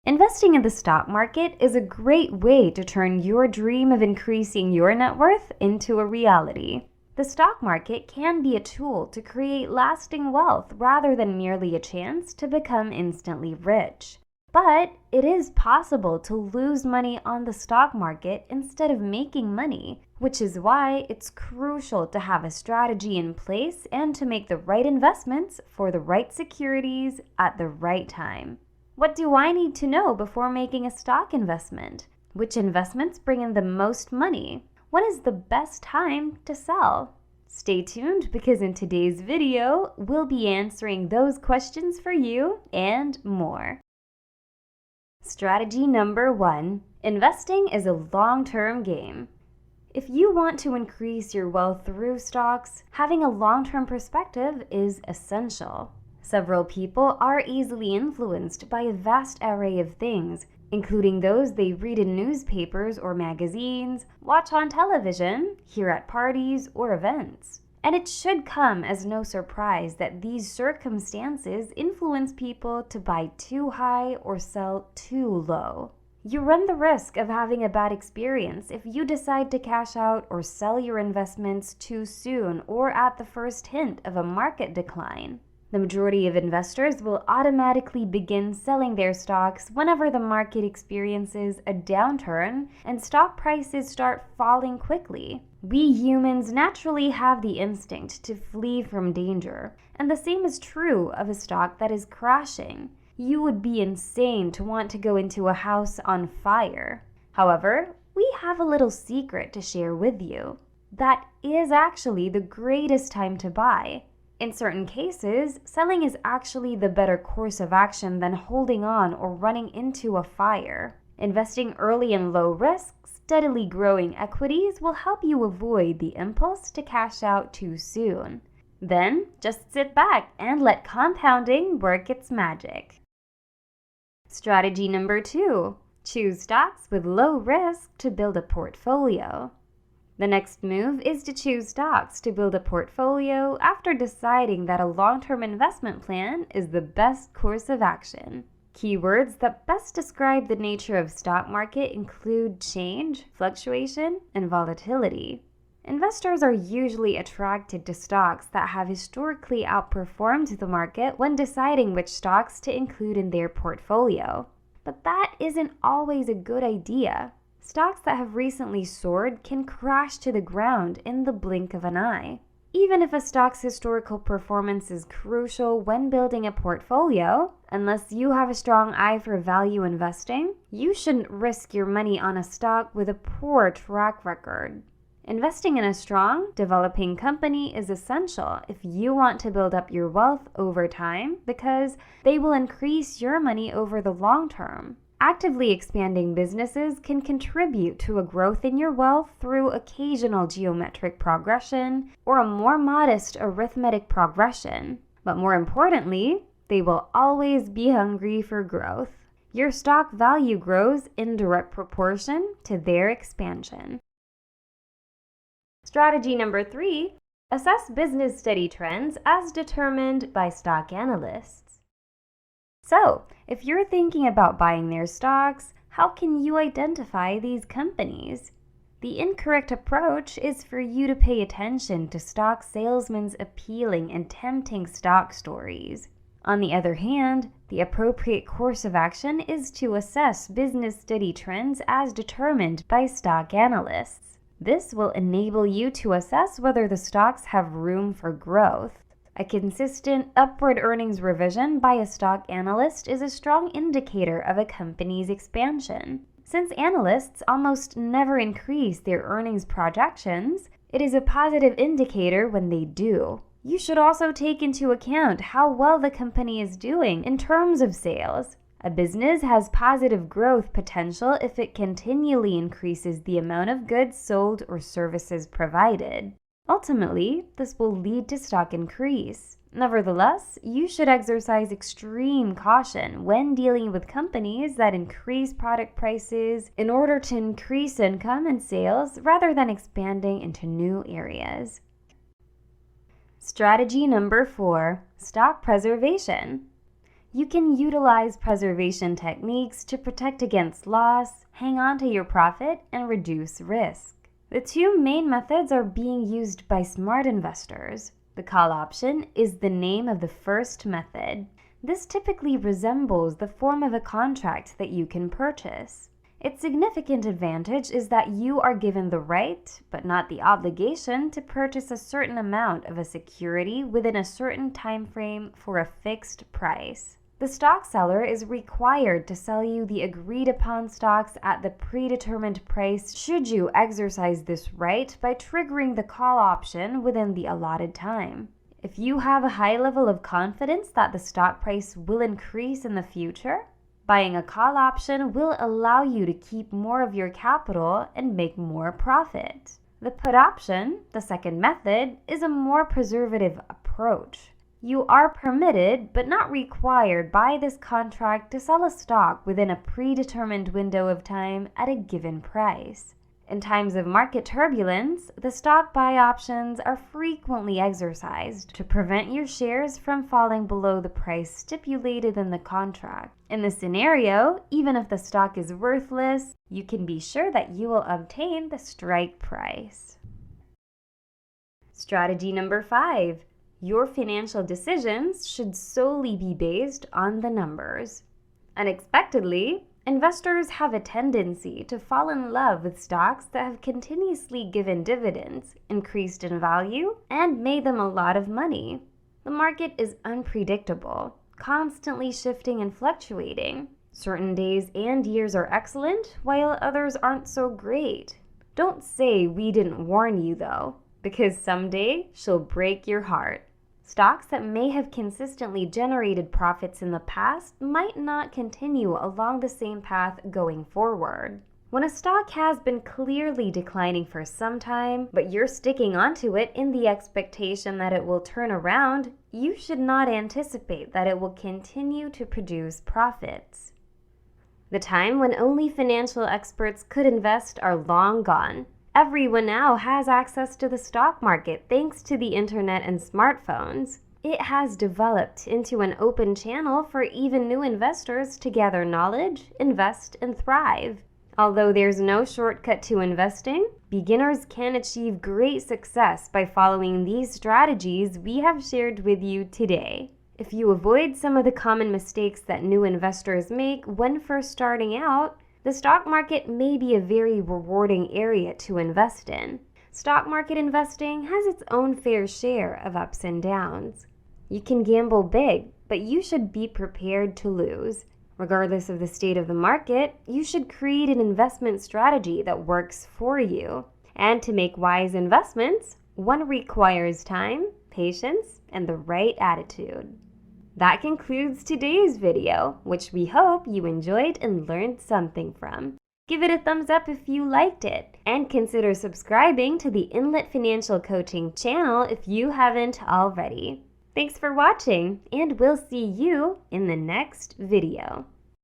Investing in the stock market is a great way to turn your dream of increasing your net worth into a reality. The stock market can be a tool to create lasting wealth rather than merely a chance to become instantly rich. But it is possible to lose money on the stock market instead of making money, which is why it's crucial to have a strategy in place and to make the right investments for the right securities at the right time. What do I need to know before making a stock investment? Which investments bring in the most money? When is the best time to sell? Stay tuned because in today's video, we'll be answering those questions for you and more. Strategy number 1, investing is a long-term game. If you want to increase your wealth through stocks, having a long-term perspective is essential. Several people are easily influenced by a vast array of things, including those they read in newspapers or magazines, watch on television, hear at parties or events. And it should come as no surprise that these circumstances influence people to buy too high or sell too low. You run the risk of having a bad experience if you decide to cash out or sell your investments too soon or at the first hint of a market decline. The majority of investors will automatically begin selling their stocks whenever the market experiences a downturn and stock prices start falling quickly. We humans naturally have the instinct to flee from danger, and the same is true of a stock that is crashing. You would be insane to want to go into a house on fire. However, we have a little secret to share with you. That is actually the greatest time to buy. In certain cases, selling is actually the better course of action than holding on or running into a fire. Investing early in low risk, steadily growing equities will help you avoid the impulse to cash out too soon. Then, just sit back and let compounding work its magic. Strategy number 2, choose stocks with low risk to build a portfolio. The next move is to choose stocks to build a portfolio after deciding that a long-term investment plan is the best course of action. Keywords that best describe the nature of stock market include change, fluctuation, and volatility. Investors are usually attracted to stocks that have historically outperformed the market when deciding which stocks to include in their portfolio. But that isn't always a good idea. Stocks that have recently soared can crash to the ground in the blink of an eye. Even if a stock's historical performance is crucial when building a portfolio, unless you have a strong eye for value investing, you shouldn't risk your money on a stock with a poor track record. Investing in a strong, developing company is essential if you want to build up your wealth over time because they will increase your money over the long term. Actively expanding businesses can contribute to a growth in your wealth through occasional geometric progression or a more modest arithmetic progression. But more importantly, they will always be hungry for growth. Your stock value grows in direct proportion to their expansion. Strategy number 3, assess business steady trends as determined by stock analysts. So, if you're thinking about buying their stocks, how can you identify these companies? The incorrect approach is for you to pay attention to stock salesmen's appealing and tempting stock stories. On the other hand, the appropriate course of action is to assess business steady trends as determined by stock analysts. This will enable you to assess whether the stocks have room for growth. A consistent upward earnings revision by a stock analyst is a strong indicator of a company's expansion. Since analysts almost never increase their earnings projections, it is a positive indicator when they do. You should also take into account how well the company is doing in terms of sales. A business has positive growth potential if it continually increases the amount of goods sold or services provided. Ultimately, this will lead to stock increase. Nevertheless, you should exercise extreme caution when dealing with companies that increase product prices in order to increase income and sales rather than expanding into new areas. Strategy number 4, stock preservation. You can utilize preservation techniques to protect against loss, hang on to your profit, and reduce risk. The two main methods are being used by smart investors. The call option is the name of the first method. This typically resembles the form of a contract that you can purchase. Its significant advantage is that you are given the right, but not the obligation, to purchase a certain amount of a security within a certain time frame for a fixed price. The stock seller is required to sell you the agreed-upon stocks at the predetermined price should you exercise this right by triggering the call option within the allotted time. If you have a high level of confidence that the stock price will increase in the future, buying a call option will allow you to keep more of your capital and make more profit. The put option, the second method, is a more preservative approach. You are permitted, but not required by this contract to sell a stock within a predetermined window of time at a given price. In times of market turbulence, the stock buy options are frequently exercised to prevent your shares from falling below the price stipulated in the contract. In this scenario, even if the stock is worthless, you can be sure that you will obtain the strike price. Strategy number 5. Your financial decisions should solely be based on the numbers. Unexpectedly, investors have a tendency to fall in love with stocks that have continuously given dividends, increased in value, and made them a lot of money. The market is unpredictable, constantly shifting and fluctuating. Certain days and years are excellent, while others aren't so great. Don't say we didn't warn you though, because someday she'll break your heart. Stocks that may have consistently generated profits in the past might not continue along the same path going forward. When a stock has been clearly declining for some time, but you're sticking onto it in the expectation that it will turn around, you should not anticipate that it will continue to produce profits. The time when only financial experts could invest are long gone. Everyone now has access to the stock market thanks to the internet and smartphones. It has developed into an open channel for even new investors to gather knowledge, invest, and thrive. Although there's no shortcut to investing, beginners can achieve great success by following these strategies we have shared with you today. If you avoid some of the common mistakes that new investors make when first starting out, the stock market may be a very rewarding area to invest in. Stock market investing has its own fair share of ups and downs. You can gamble big, but you should be prepared to lose. Regardless of the state of the market, you should create an investment strategy that works for you. And to make wise investments, one requires time, patience, and the right attitude. That concludes today's video, which we hope you enjoyed and learned something from. Give it a thumbs up if you liked it, and consider subscribing to the Inlet Financial Coaching channel if you haven't already. Thanks for watching, and we'll see you in the next video.